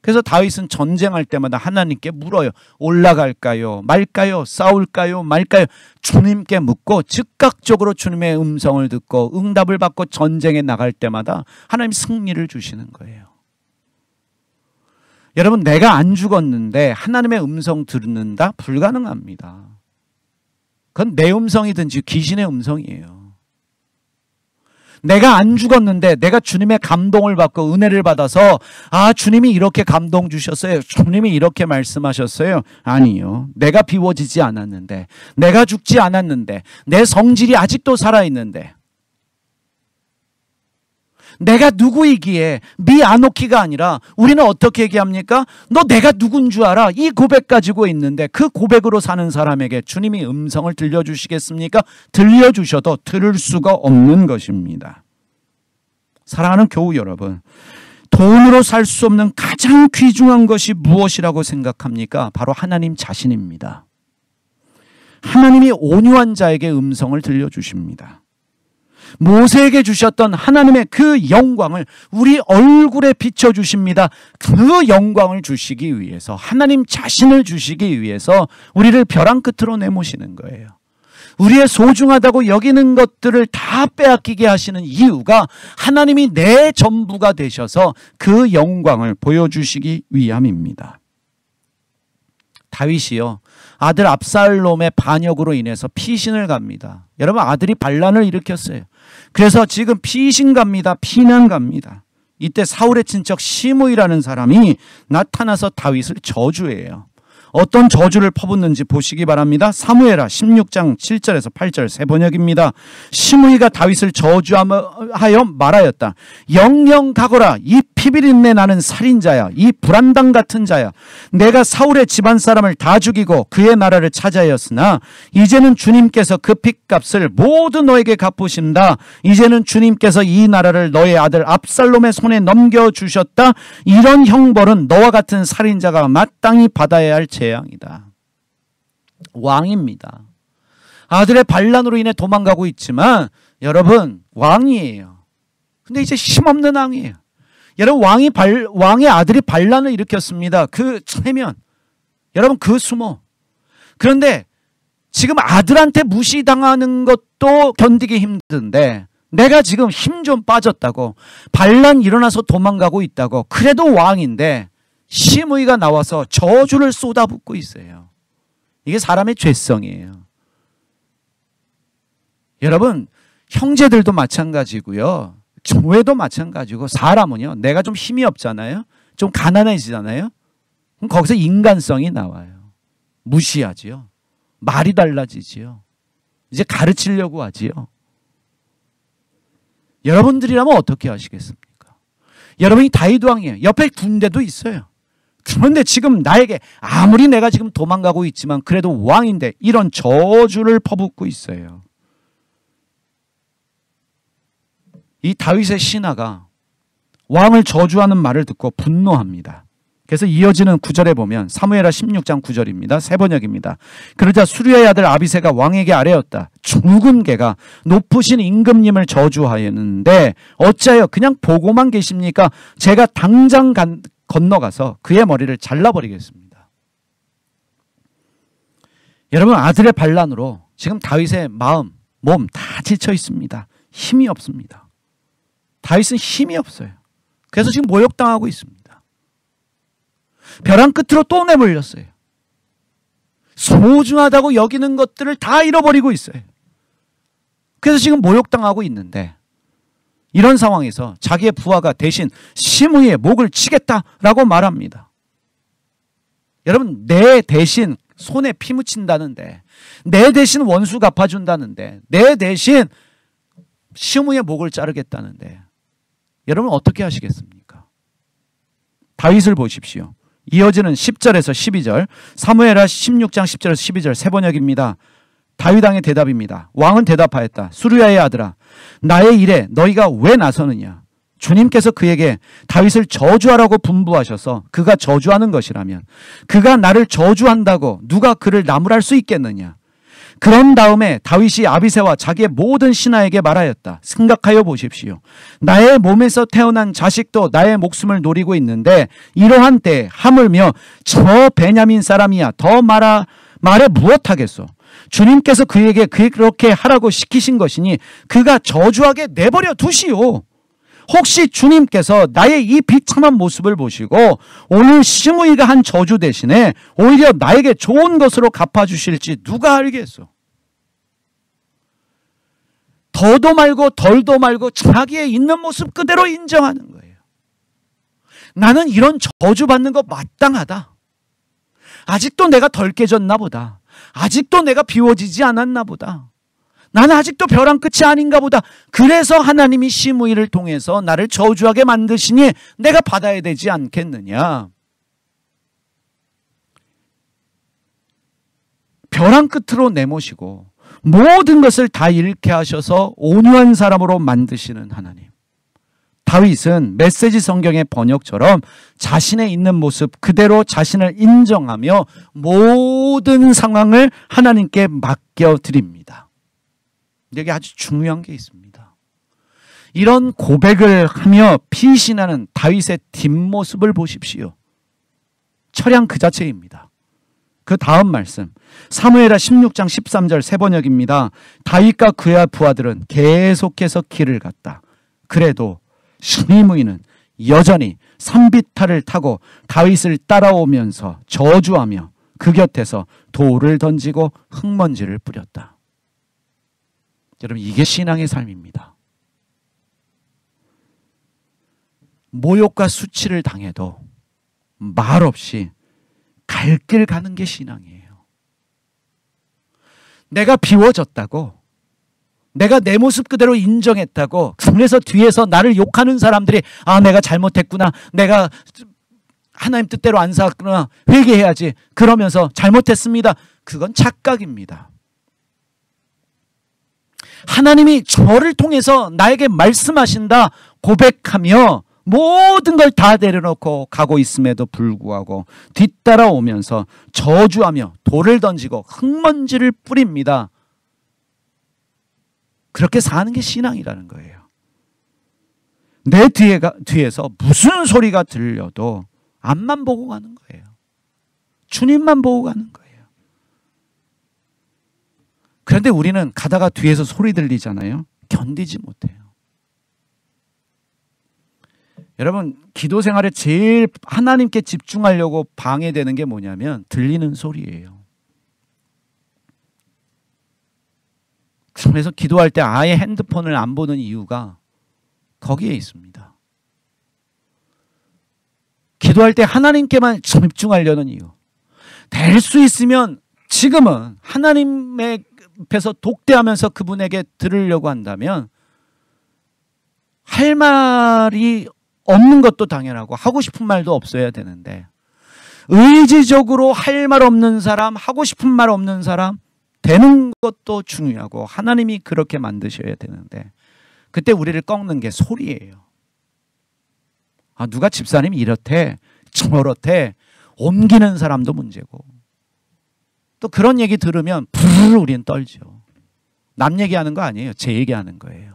그래서 다윗은 전쟁할 때마다 하나님께 물어요. 올라갈까요? 말까요? 싸울까요? 말까요? 주님께 묻고 즉각적으로 주님의 음성을 듣고 응답을 받고 전쟁에 나갈 때마다 하나님 승리를 주시는 거예요. 여러분, 내가 안 죽었는데 하나님의 음성 듣는다? 불가능합니다. 그건 내 음성이든지 귀신의 음성이에요. 내가 안 죽었는데 내가 주님의 감동을 받고 은혜를 받아서 아, 주님이 이렇게 감동 주셨어요. 주님이 이렇게 말씀하셨어요. 아니요. 내가 비워지지 않았는데, 내가 죽지 않았는데, 내 성질이 아직도 살아있는데, 내가 누구이기에 미아노키가 아니라 우리는 어떻게 얘기합니까? 너 내가 누군 줄 알아? 이 고백 가지고 있는데 그 고백으로 사는 사람에게 주님이 음성을 들려주시겠습니까? 들려주셔도 들을 수가 없는 것입니다. 사랑하는 교우 여러분, 돈으로 살 수 없는 가장 귀중한 것이 무엇이라고 생각합니까? 바로 하나님 자신입니다. 하나님이 온유한 자에게 음성을 들려주십니다. 모세에게 주셨던 하나님의 그 영광을 우리 얼굴에 비춰주십니다. 그 영광을 주시기 위해서, 하나님 자신을 주시기 위해서 우리를 벼랑 끝으로 내모시는 거예요. 우리의 소중하다고 여기는 것들을 다 빼앗기게 하시는 이유가 하나님이 내 전부가 되셔서 그 영광을 보여주시기 위함입니다. 다윗이요, 아들 압살롬의 반역으로 인해서 피신을 갑니다. 여러분, 아들이 반란을 일으켰어요. 그래서 지금 피신 갑니다. 피난 갑니다. 이때 사울의 친척 시므이라는 사람이 나타나서 다윗을 저주해요. 어떤 저주를 퍼붓는지 보시기 바랍니다. 사무엘하 16장 7절에서 8절 세 번역입니다. 시므이가 다윗을 저주하여 말하였다. 영영 가거라. 이 피비린내 나는 살인자야. 이 불안당 같은 자야. 내가 사울의 집안 사람을 다 죽이고 그의 나라를 차지하였으나 이제는 주님께서 그 핏값을 모두 너에게 갚으신다. 이제는 주님께서 이 나라를 너의 아들 압살롬의 손에 넘겨주셨다. 이런 형벌은 너와 같은 살인자가 마땅히 받아야 할 재앙이다. 왕입니다. 아들의 반란으로 인해 도망가고 있지만 여러분, 왕이에요. 근데 이제 힘없는 왕이에요. 여러분, 왕의 아들이 반란을 일으켰습니다. 그 체면, 여러분, 그 수모. 그런데 지금 아들한테 무시당하는 것도 견디기 힘든데 내가 지금 힘 좀 빠졌다고, 반란 일어나서 도망가고 있다고, 그래도 왕인데 시므이가 나와서 저주를 쏟아붓고 있어요. 이게 사람의 죄성이에요. 여러분, 형제들도 마찬가지고요, 교회도 마찬가지고, 사람은요, 내가 좀 힘이 없잖아요, 좀 가난해지잖아요, 그럼 거기서 인간성이 나와요. 무시하지요. 말이 달라지지요. 이제 가르치려고 하지요. 여러분들이라면 어떻게 하시겠습니까? 여러분이 다윗 왕이에요. 옆에 군대도 있어요. 그런데 지금 나에게, 아무리 내가 지금 도망가고 있지만 그래도 왕인데 이런 저주를 퍼붓고 있어요. 이 다윗의 신하가 왕을 저주하는 말을 듣고 분노합니다. 그래서 이어지는 9절에 보면 사무엘하 16장 9절입니다. 세 번역입니다. 그러자 수리아의 아들 아비새가 왕에게 아뢰었다. 죽은 개가 높으신 임금님을 저주하였는데 어찌하여 그냥 보고만 계십니까? 제가 당장 건너가서 그의 머리를 잘라버리겠습니다. 여러분, 아들의 반란으로 지금 다윗의 마음, 몸 다 지쳐 있습니다. 힘이 없습니다. 다윗은 힘이 없어요. 그래서 지금 모욕당하고 있습니다. 벼랑 끝으로 또 내몰렸어요. 소중하다고 여기는 것들을 다 잃어버리고 있어요. 그래서 지금 모욕당하고 있는데, 이런 상황에서 자기의 부하가 대신 시므이의 목을 치겠다라고 말합니다. 여러분, 내 대신 손에 피 묻힌다는데, 내 대신 원수 갚아준다는데, 내 대신 시므이의 목을 자르겠다는데 여러분 어떻게 하시겠습니까? 다윗을 보십시오. 이어지는 10절에서 12절, 사무엘하 16장 10절에서 12절 세 번역입니다. 다윗 왕의 대답입니다. 왕은 대답하였다. 수르야의 아들아, 나의 일에 너희가 왜 나서느냐? 주님께서 그에게 다윗을 저주하라고 분부하셔서 그가 저주하는 것이라면 그가 나를 저주한다고 누가 그를 나무랄 수 있겠느냐? 그런 다음에 다윗이 아비새와 자기의 모든 신하에게 말하였다. 생각하여 보십시오. 나의 몸에서 태어난 자식도 나의 목숨을 노리고 있는데 이러한 때에 하물며 저 베냐민 사람이야 더 말해 무엇하겠소? 주님께서 그에게 그렇게 하라고 시키신 것이니 그가 저주하게 내버려 두시오. 혹시 주님께서 나의 이 비참한 모습을 보시고 오늘 시므이가 한 저주 대신에 오히려 나에게 좋은 것으로 갚아주실지 누가 알겠소? 더도 말고 덜도 말고 자기의 있는 모습 그대로 인정하는 거예요. 나는 이런 저주받는 거 마땅하다. 아직도 내가 덜 깨졌나 보다. 아직도 내가 비워지지 않았나 보다. 나는 아직도 벼랑 끝이 아닌가 보다. 그래서 하나님이 시므이를 통해서 나를 저주하게 만드시니 내가 받아야 되지 않겠느냐. 벼랑 끝으로 내모시고 모든 것을 다 잃게 하셔서 온유한 사람으로 만드시는 하나님. 다윗은 메시지 성경의 번역처럼 자신의 있는 모습 그대로 자신을 인정하며 모든 상황을 하나님께 맡겨드립니다. 여기 아주 중요한 게 있습니다. 이런 고백을 하며 피신하는 다윗의 뒷모습을 보십시오. 철양 그 자체입니다. 그 다음 말씀 사무엘하 16장 13절 새번역입니다. 다윗과 그의 부하들은 계속해서 길을 갔다. 그래도 시므이는 여전히 산비탈을 타고 다윗을 따라오면서 저주하며 그 곁에서 돌을 던지고 흙먼지를 뿌렸다. 여러분, 이게 신앙의 삶입니다. 모욕과 수치를 당해도 말없이 갈 길 가는 게 신앙이에요. 내가 비워졌다고, 내가 내 모습 그대로 인정했다고, 그래서 뒤에서 나를 욕하는 사람들이 아, 내가 잘못했구나, 내가 하나님 뜻대로 안 살았구나, 회개해야지, 그러면서 잘못했습니다. 그건 착각입니다. 하나님이 저를 통해서 나에게 말씀하신다 고백하며 모든 걸 다 내려놓고 가고 있음에도 불구하고 뒤따라오면서 저주하며 돌을 던지고 흙먼지를 뿌립니다. 그렇게 사는 게 신앙이라는 거예요. 내 뒤에서 무슨 소리가 들려도 앞만 보고 가는 거예요. 주님만 보고 가는 거예요. 그런데 우리는 가다가 뒤에서 소리 들리잖아요. 견디지 못해요. 여러분, 기도 생활에 제일 하나님께 집중하려고 방해되는 게 뭐냐면 들리는 소리예요. 그래서 기도할 때 아예 핸드폰을 안 보는 이유가 거기에 있습니다. 기도할 때 하나님께만 집중하려는 이유. 될 수 있으면 지금은 하나님의 앞에서 독대하면서 그분에게 들으려고 한다면 할 말이 없는 것도 당연하고 하고 싶은 말도 없어야 되는데, 의지적으로 할 말 없는 사람, 하고 싶은 말 없는 사람 되는 것도 중요하고 하나님이 그렇게 만드셔야 되는데, 그때 우리를 꺾는 게 소리예요. 아, 누가 집사님이 이렇대 저렇대 옮기는 사람도 문제고, 또 그런 얘기 들으면 부르르 우리는 떨죠. 남 얘기하는 거 아니에요. 제 얘기하는 거예요.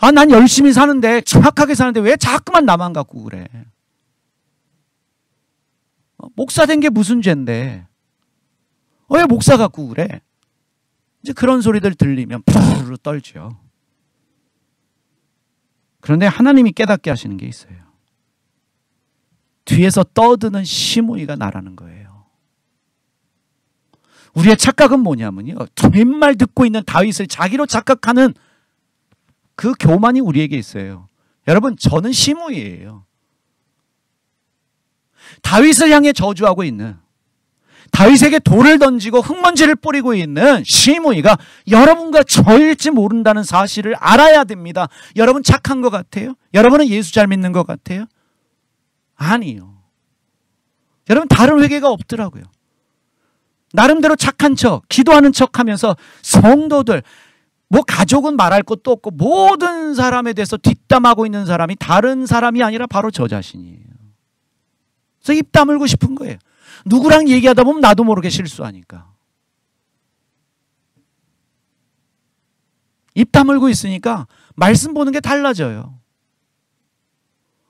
아, 난 열심히 사는데, 정확하게 사는데 왜 자꾸만 나만 갖고 그래? 목사 된 게 무슨 죄인데 왜 목사 갖고 그래? 이제 그런 소리들 들리면 부르르 떨죠. 그런데 하나님이 깨닫게 하시는 게 있어요. 뒤에서 떠드는 시므이가 나라는 거예요. 우리의 착각은 뭐냐면요, 뒷말 듣고 있는 다윗을 자기로 착각하는 그 교만이 우리에게 있어요. 여러분, 저는 시므이예요. 다윗을 향해 저주하고 있는, 다윗에게 돌을 던지고 흙먼지를 뿌리고 있는 시므이가 여러분과 저일지 모른다는 사실을 알아야 됩니다. 여러분 착한 것 같아요? 여러분은 예수 잘 믿는 것 같아요? 아니요. 여러분 다른 회개가 없더라고요. 나름대로 착한 척, 기도하는 척 하면서 성도들, 뭐 가족은 말할 것도 없고 모든 사람에 대해서 뒷담하고 있는 사람이 다른 사람이 아니라 바로 저 자신이에요. 그래서 입 다물고 싶은 거예요. 누구랑 얘기하다 보면 나도 모르게 실수하니까. 입 다물고 있으니까 말씀 보는 게 달라져요.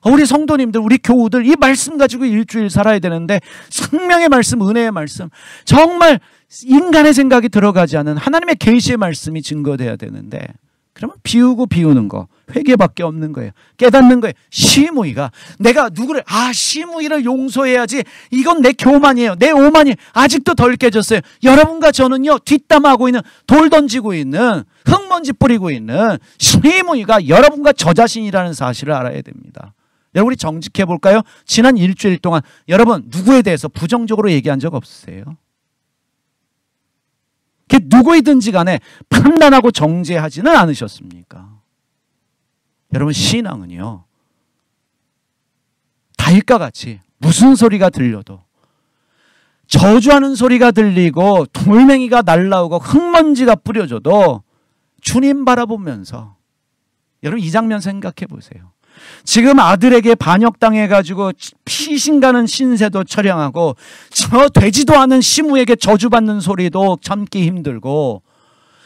우리 성도님들, 우리 교우들 이 말씀 가지고 일주일 살아야 되는데, 생명의 말씀, 은혜의 말씀, 정말 인간의 생각이 들어가지 않은 하나님의 계시의 말씀이 증거돼야 되는데, 그러면 비우는 거, 회개밖에 없는 거예요. 깨닫는 거예요. 시므이가 내가 누구를, 시므이를 용서해야지, 이건 내 교만이에요, 내 오만이 아직도 덜 깨졌어요. 여러분과 저는요, 뒷담하고 있는, 돌 던지고 있는, 흙먼지 뿌리고 있는 시므이가 여러분과 저 자신이라는 사실을 알아야 됩니다. 여러분, 우리 정직해 볼까요? 지난 일주일 동안 여러분 누구에 대해서 부정적으로 얘기한 적 없으세요? 누구이든지 간에 판단하고 정죄하지는 않으셨습니까? 여러분, 신앙은요, 다윗과 같이 무슨 소리가 들려도, 저주하는 소리가 들리고 돌멩이가 날라오고 흙먼지가 뿌려져도 주님 바라보면서 여러분 이 장면 생각해 보세요. 지금 아들에게 반역당해가지고 피신가는 신세도 처량하고 저 되지도 않은 시므에게 저주받는 소리도 참기 힘들고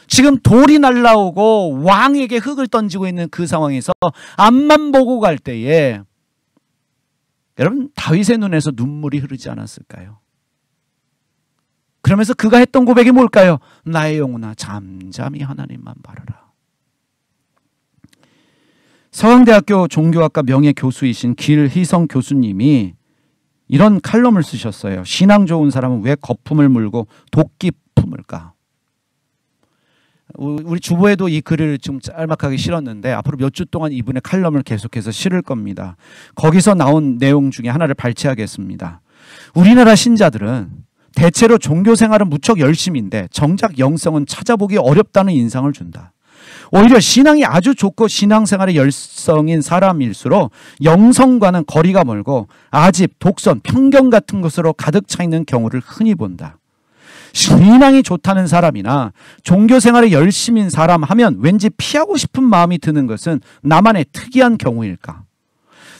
지금 돌이 날라오고 왕에게 흙을 던지고 있는 그 상황에서 앞만 보고 갈 때에 여러분 다윗의 눈에서 눈물이 흐르지 않았을까요? 그러면서 그가 했던 고백이 뭘까요? 나의 영혼아 잠잠히 하나님만 바라라. 서강대학교 종교학과 명예교수이신 길희성 교수님이 이런 칼럼을 쓰셨어요. 신앙 좋은 사람은 왜 거품을 물고 도끼 품을까? 우리 주보에도 이 글을 좀 짤막하게 실었는데 앞으로 몇 주 동안 이분의 칼럼을 계속해서 실을 겁니다. 거기서 나온 내용 중에 하나를 발췌하겠습니다. 우리나라 신자들은 대체로 종교 생활은 무척 열심인데 정작 영성은 찾아보기 어렵다는 인상을 준다. 오히려 신앙이 아주 좋고 신앙생활에 열성인 사람일수록 영성과는 거리가 멀고 아집, 독선, 편견 같은 것으로 가득 차 있는 경우를 흔히 본다. 신앙이 좋다는 사람이나 종교생활에 열심인 사람 하면 왠지 피하고 싶은 마음이 드는 것은 나만의 특이한 경우일까?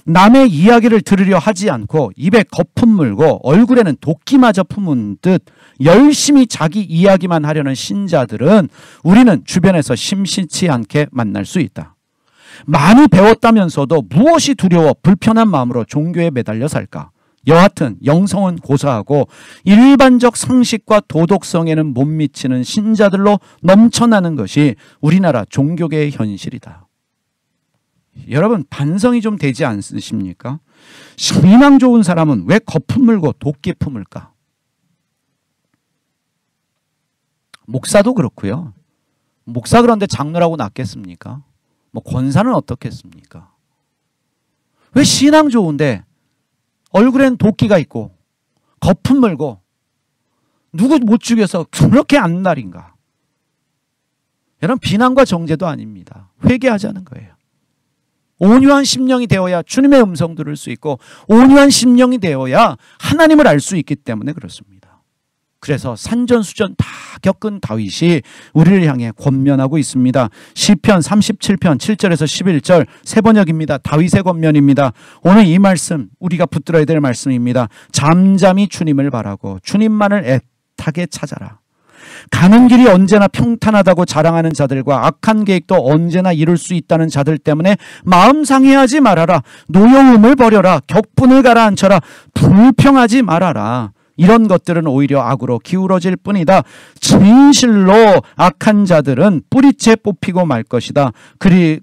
남의 이야기를 들으려 하지 않고 입에 거품 물고 얼굴에는 도끼마저 품은 듯 열심히 자기 이야기만 하려는 신자들은 우리는 주변에서 심심치 않게 만날 수 있다. 많이 배웠다면서도 무엇이 두려워 불편한 마음으로 종교에 매달려 살까? 여하튼 영성은 고사하고 일반적 상식과 도덕성에는 못 미치는 신자들로 넘쳐나는 것이 우리나라 종교계의 현실이다. 여러분 반성이 좀 되지 않으십니까? 신앙 좋은 사람은 왜 거품 물고 도끼 품을까? 목사도 그렇고요. 목사 그런데 장로라고 낫겠습니까? 뭐 권사는 어떻겠습니까? 왜 신앙 좋은데 얼굴엔 도끼가 있고 거품 물고 누구 못 죽여서 그렇게 안달인가? 여러분 비난과 정죄도 아닙니다. 회개하자는 거예요. 온유한 심령이 되어야 주님의 음성 들을 수 있고 온유한 심령이 되어야 하나님을 알 수 있기 때문에 그렇습니다. 그래서 산전수전 다 겪은 다윗이 우리를 향해 권면하고 있습니다. 시편 37편 7절에서 11절 세 번역입니다. 다윗의 권면입니다. 오늘 이 말씀 우리가 붙들어야 될 말씀입니다. 잠잠히 주님을 바라고 주님만을 애타게 찾아라. 가는 길이 언제나 평탄하다고 자랑하는 자들과 악한 계획도 언제나 이룰 수 있다는 자들 때문에 마음 상해하지 말아라. 노여움을 버려라. 격분을 가라앉혀라. 불평하지 말아라. 이런 것들은 오히려 악으로 기울어질 뿐이다. 진실로 악한 자들은 뿌리째 뽑히고 말 것이다.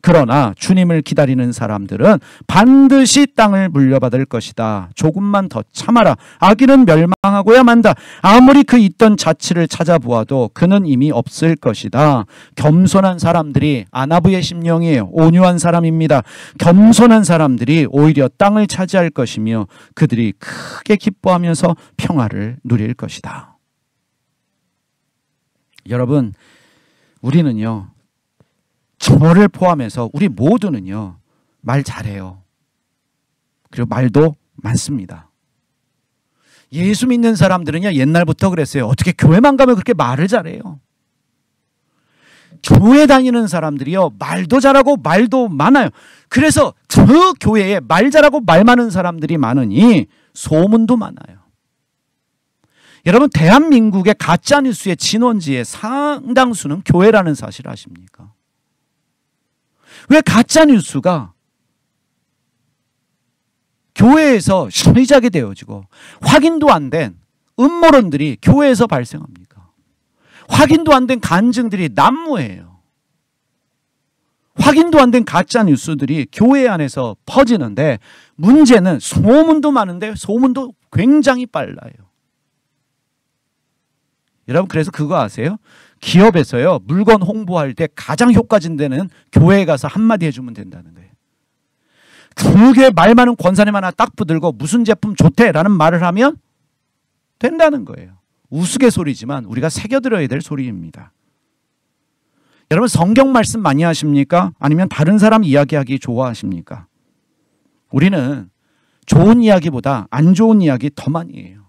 그러나 주님을 기다리는 사람들은 반드시 땅을 물려받을 것이다. 조금만 더 참아라. 악인은 멸망하고야 만다. 아무리 그 있던 자치를 찾아보아도 그는 이미 없을 것이다. 겸손한 사람들이 아나부의 심령이에요. 온유한 사람입니다. 겸손한 사람들이 오히려 땅을 차지할 것이며 그들이 크게 기뻐하면서 평화를 누릴 것이다. 여러분, 우리는요, 저를 포함해서 우리 모두는요, 말 잘해요. 그리고 말도 많습니다. 예수 믿는 사람들은요, 옛날부터 그랬어요. 어떻게 교회만 가면 그렇게 말을 잘해요? 교회 다니는 사람들이요, 말도 잘하고 말도 많아요. 그래서 그 교회에 말 잘하고 말 많은 사람들이 많으니 소문도 많아요. 여러분 대한민국의 가짜뉴스의 진원지의 상당수는 교회라는 사실 아십니까? 왜 가짜뉴스가 교회에서 시작이 되어지고 확인도 안 된 음모론들이 교회에서 발생합니까? 확인도 안 된 간증들이 난무해요. 확인도 안 된 가짜뉴스들이 교회 안에서 퍼지는데 문제는 소문도 많은데 소문도 굉장히 빨라요. 여러분 그래서 그거 아세요? 기업에서요 물건 홍보할 때 가장 효과진 데는 교회에 가서 한마디 해주면 된다는 거예요. 그게 말 많은 권사님 하나 딱 붙들고 무슨 제품 좋대라는 말을 하면 된다는 거예요. 우스갯소리지만 우리가 새겨들어야 될 소리입니다. 여러분 성경 말씀 많이 하십니까? 아니면 다른 사람 이야기하기 좋아하십니까? 우리는 좋은 이야기보다 안 좋은 이야기 더 많이 해요.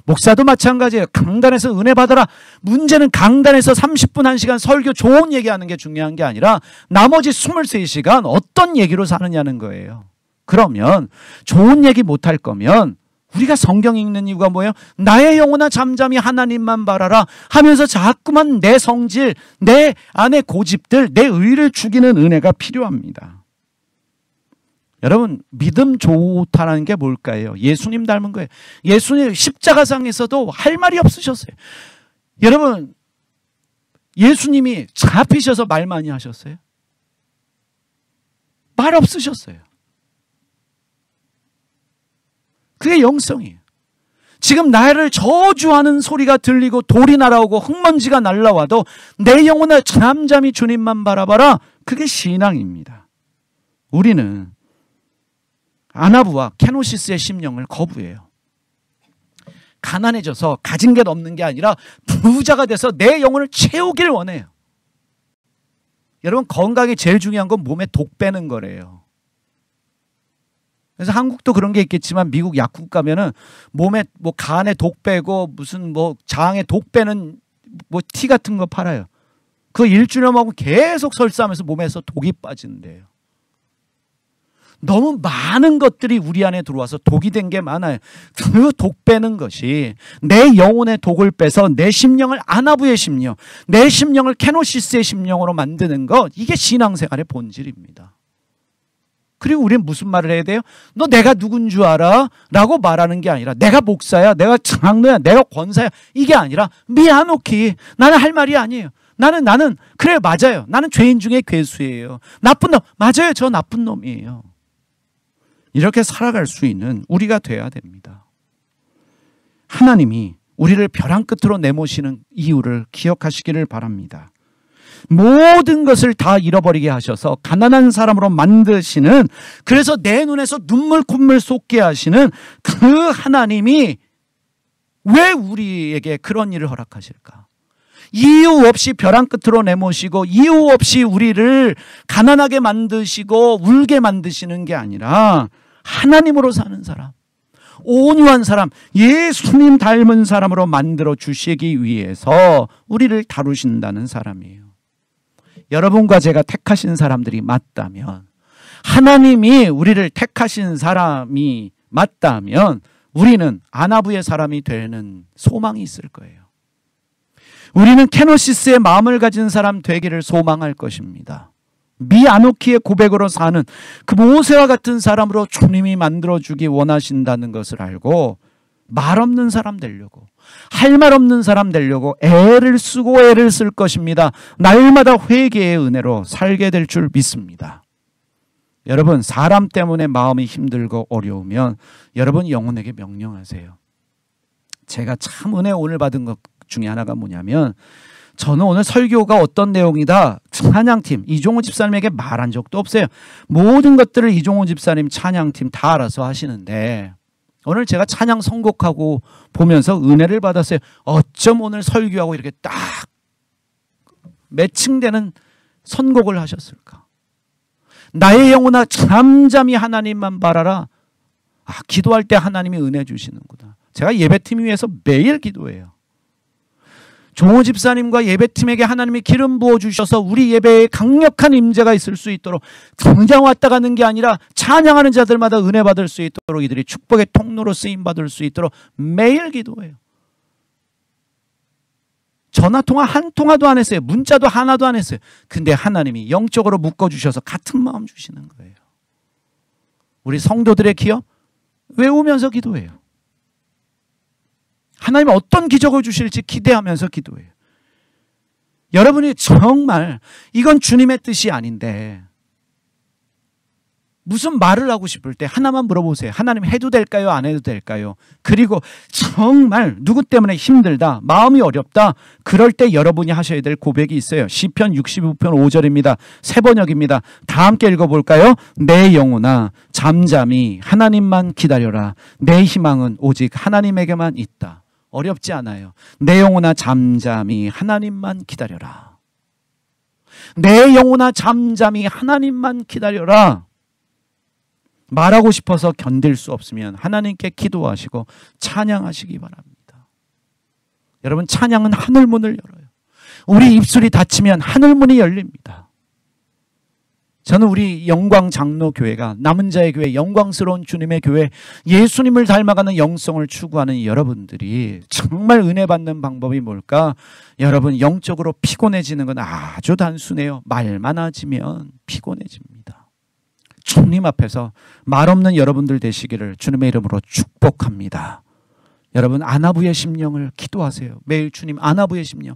목사도 마찬가지예요. 강단에서 은혜 받아라. 문제는 강단에서 30분 1시간 설교 좋은 얘기하는 게 중요한 게 아니라 나머지 23시간 어떤 얘기로 사느냐는 거예요. 그러면 좋은 얘기 못할 거면 우리가 성경 읽는 이유가 뭐예요? 나의 영혼아 잠잠히 하나님만 바라라 하면서 자꾸만 내 성질, 내 안의 고집들, 내 의를 죽이는 은혜가 필요합니다. 여러분, 믿음 좋다는 게 뭘까요? 예수님 닮은 거예요. 예수님 십자가상에서도 할 말이 없으셨어요. 여러분, 예수님이 잡히셔서 말 많이 하셨어요? 말 없으셨어요. 그게 영성이에요. 지금 나를 저주하는 소리가 들리고 돌이 날아오고 흙먼지가 날아와도 내 영혼을 잠잠히 주님만 바라봐라. 그게 신앙입니다. 우리는 아나부와 케노시스의 심령을 거부해요. 가난해져서 가진 게 없는 게 아니라 부자가 돼서 내 영혼을 채우길 원해요. 여러분, 건강이 제일 중요한 건 몸에 독 빼는 거래요. 그래서 한국도 그런 게 있겠지만 미국 약국 가면은 몸에 뭐 간에 독 빼고 무슨 뭐 장에 독 빼는 뭐 티 같은 거 팔아요. 그거 일주일에 먹으면 계속 설사하면서 몸에서 독이 빠진대요. 너무 많은 것들이 우리 안에 들어와서 독이 된 게 많아요. 그 독 빼는 것이 내 영혼의 독을 빼서 내 심령을 아나부의 심령, 내 심령을 케노시스의 심령으로 만드는 것, 이게 신앙생활의 본질입니다. 그리고 우리는 무슨 말을 해야 돼요? 너 내가 누군 줄 알아? 라고 말하는 게 아니라 내가 목사야, 내가 장로야, 내가 권사야, 이게 아니라 미안오키, 나는 할 말이 아니에요. 나는 그래 맞아요. 나는 죄인 중에 괴수예요. 나쁜 놈 맞아요. 저 나쁜 놈이에요. 이렇게 살아갈 수 있는 우리가 돼야 됩니다. 하나님이 우리를 벼랑 끝으로 내모시는 이유를 기억하시기를 바랍니다. 모든 것을 다 잃어버리게 하셔서 가난한 사람으로 만드시는, 그래서 내 눈에서 눈물 콧물 쏟게 하시는 그 하나님이 왜 우리에게 그런 일을 허락하실까? 이유 없이 벼랑 끝으로 내모시고 이유 없이 우리를 가난하게 만드시고 울게 만드시는 게 아니라 하나님으로 사는 사람, 온유한 사람, 예수님 닮은 사람으로 만들어 주시기 위해서 우리를 다루신다는 사람이에요. 여러분과 제가 택하신 사람들이 맞다면, 하나님이 우리를 택하신 사람이 맞다면 우리는 아나부의 사람이 되는 소망이 있을 거예요. 우리는 케노시스의 마음을 가진 사람 되기를 소망할 것입니다. 미아노키의 고백으로 사는 그 모세와 같은 사람으로 주님이 만들어주기 원하신다는 것을 알고 말 없는 사람 되려고, 할 말 없는 사람 되려고 애를 쓰고 애를 쓸 것입니다. 날마다 회개의 은혜로 살게 될 줄 믿습니다. 여러분, 사람 때문에 마음이 힘들고 어려우면 여러분 영혼에게 명령하세요. 제가 참 은혜 오늘 받은 것 중에 하나가 뭐냐면, 저는 오늘 설교가 어떤 내용이다 찬양팀 이종호 집사님에게 말한 적도 없어요. 모든 것들을 이종호 집사님 찬양팀 다 알아서 하시는데, 오늘 제가 찬양 선곡하고 보면서 은혜를 받았어요. 어쩜 오늘 설교하고 이렇게 딱 매칭되는 선곡을 하셨을까? 나의 영혼아 잠잠히 하나님만 바라라. 기도할 때 하나님이 은혜 주시는구나. 제가 예배팀 위해서 매일 기도해요. 종호 집사님과 예배팀에게 하나님이 기름 부어주셔서 우리 예배에 강력한 임재가 있을 수 있도록, 당장 왔다 가는 게 아니라 찬양하는 자들마다 은혜 받을 수 있도록, 이들이 축복의 통로로 쓰임받을 수 있도록 매일 기도해요. 전화통화 한 통화도 안 했어요. 문자도 하나도 안 했어요. 근데 하나님이 영적으로 묶어주셔서 같은 마음 주시는 거예요. 우리 성도들의 기업 외우면서 기도해요. 하나님은 어떤 기적을 주실지 기대하면서 기도해요. 여러분이 정말 이건 주님의 뜻이 아닌데 무슨 말을 하고 싶을 때 하나만 물어보세요. 하나님 해도 될까요? 안 해도 될까요? 그리고 정말 누구 때문에 힘들다, 마음이 어렵다, 그럴 때 여러분이 하셔야 될 고백이 있어요. 시편 65편 5절입니다. 새 번역입니다. 다 함께 읽어볼까요? 내 영혼아 잠잠히 하나님만 기다려라. 내 희망은 오직 하나님에게만 있다. 어렵지 않아요. 내 영혼아 잠잠히 하나님만 기다려라. 내 영혼아 잠잠히 하나님만 기다려라. 말하고 싶어서 견딜 수 없으면 하나님께 기도하시고 찬양하시기 바랍니다. 여러분 찬양은 하늘문을 열어요. 우리 입술이 닫히면 하늘문이 열립니다. 저는 우리 영광장로교회가 남은 자의 교회, 영광스러운 주님의 교회, 예수님을 닮아가는 영성을 추구하는 여러분들이 정말 은혜 받는 방법이 뭘까? 여러분 영적으로 피곤해지는 건 아주 단순해요. 말 많아지면 피곤해집니다. 주님 앞에서 말 없는 여러분들 되시기를 주님의 이름으로 축복합니다. 여러분 아나부의 심령을 기도하세요. 매일 주님 아나부의 심령.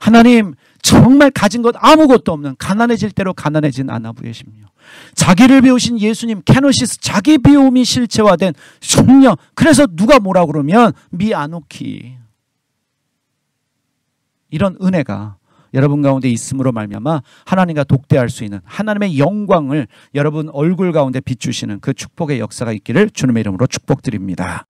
하나님 정말 가진 것 아무것도 없는 가난해질 대로 가난해진 아나부의 심령. 자기를 비우신 예수님 케노시스 자기 비움이 실체화된 심령. 그래서 누가 뭐라 그러면 미아노키. 이런 은혜가 여러분 가운데 있음으로 말미암아 하나님과 독대할 수 있는 하나님의 영광을 여러분 얼굴 가운데 비추시는 그 축복의 역사가 있기를 주님의 이름으로 축복드립니다.